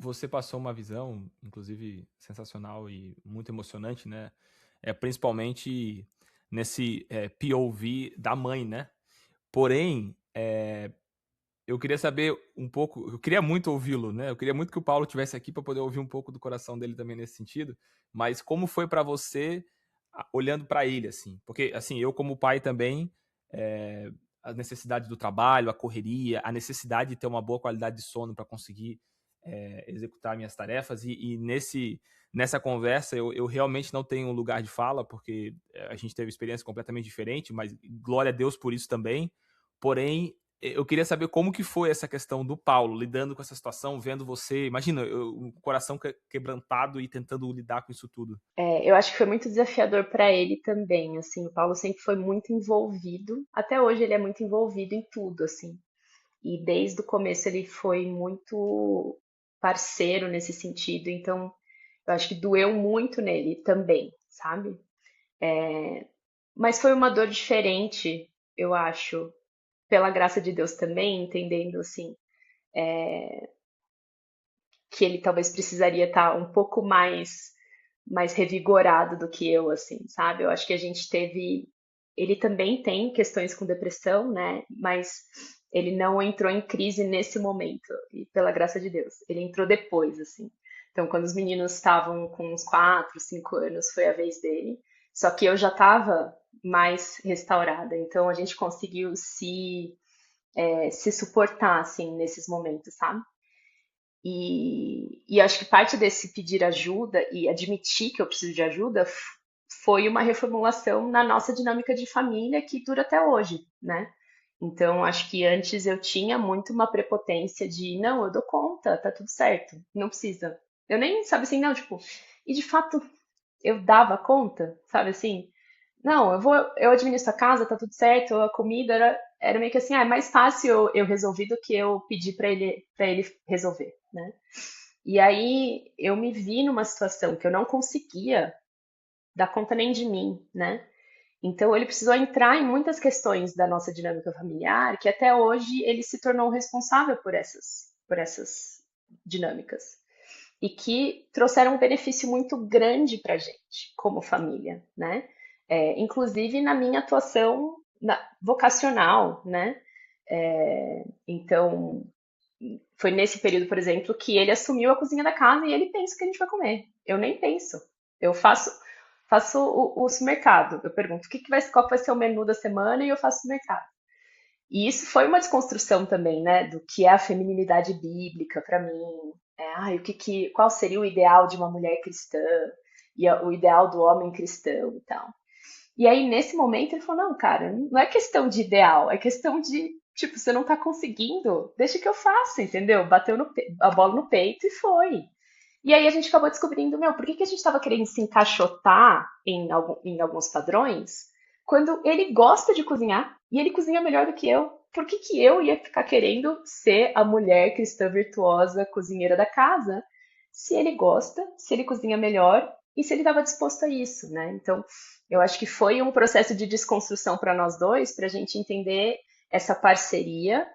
você passou uma visão, inclusive sensacional e muito emocionante, né? Principalmente nesse POV da mãe, né? Porém, eu queria saber um pouco, eu queria muito ouvi-lo, né? Eu queria muito que o Paulo estivesse aqui para poder ouvir um pouco do coração dele também nesse sentido. Mas como foi para você olhando para ele, assim? Porque, assim, eu como pai também, as necessidades do trabalho, a correria, a necessidade de ter uma boa qualidade de sono para conseguir executar minhas tarefas nessa conversa eu realmente não tenho um lugar de fala, porque a gente teve experiência completamente diferente, mas glória a Deus por isso também. Porém, eu queria saber como que foi essa questão do Paulo, lidando com essa situação, vendo você, imagina, o coração quebrantado e tentando lidar com isso tudo. Eu acho que foi muito desafiador para ele também, assim, o Paulo sempre foi muito envolvido, até hoje ele é muito envolvido em tudo, assim, e desde o começo ele foi muito parceiro nesse sentido, então eu acho que doeu muito nele também, sabe? Mas foi uma dor diferente, eu acho, pela graça de Deus também, entendendo, assim, que ele talvez precisaria estar um pouco mais revigorado do que eu, assim, sabe? Eu acho que a gente teve. Ele também tem questões com depressão, né? Mas ele não entrou em crise nesse momento, e pela graça de Deus. Ele entrou depois, assim. Então, quando os meninos estavam com uns 4, 5 anos, foi a vez dele. Só que eu já estava mais restaurada, então a gente conseguiu se suportar, assim, nesses momentos, sabe? E acho que parte desse pedir ajuda e admitir que eu preciso de ajuda foi uma reformulação na nossa dinâmica de família que dura até hoje, né? Então, acho que antes eu tinha muito uma prepotência de, não, eu dou conta, tá tudo certo, não precisa. Eu nem, sabe assim, não, tipo, e de fato eu dava conta, sabe assim? Não, eu administro a casa, tá tudo certo, a comida era meio que assim, é mais fácil eu resolver do que eu pedir para ele resolver, né? E aí eu me vi numa situação que eu não conseguia dar conta nem de mim, né? Então ele precisou entrar em muitas questões da nossa dinâmica familiar, que até hoje ele se tornou responsável por essas dinâmicas. E que trouxeram um benefício muito grande para a gente, como família, né? Inclusive na minha atuação vocacional, né? Então, foi nesse período, por exemplo, que ele assumiu a cozinha da casa e ele pensa o que a gente vai comer. Eu nem penso. Eu faço o supermercado. Eu pergunto qual vai ser o menu da semana e eu faço o mercado. E isso foi uma desconstrução também, né, do que é a feminilidade bíblica para mim. Qual seria o ideal de uma mulher cristã e o ideal do homem cristão e tal. E aí, nesse momento, ele falou: não, cara, não é questão de ideal, é questão de, tipo, você não tá conseguindo, deixa que eu faça, entendeu? Bateu a bola no peito e foi. E aí a gente acabou descobrindo, meu, por que a gente estava querendo se encaixotar em alguns padrões, quando ele gosta de cozinhar e ele cozinha melhor do que eu? Por que eu ia ficar querendo ser a mulher cristã virtuosa cozinheira da casa, se ele gosta, se ele cozinha melhor e se ele estava disposto a isso, né? Então, eu acho que foi um processo de desconstrução para nós dois, para a gente entender essa parceria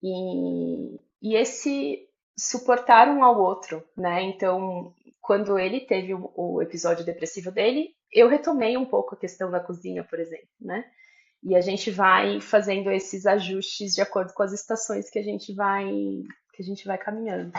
e esse suportar um ao outro, né? Então, quando ele teve o episódio depressivo dele, eu retomei um pouco a questão da cozinha, por exemplo, né? E a gente vai fazendo esses ajustes de acordo com as estações que a gente vai caminhando.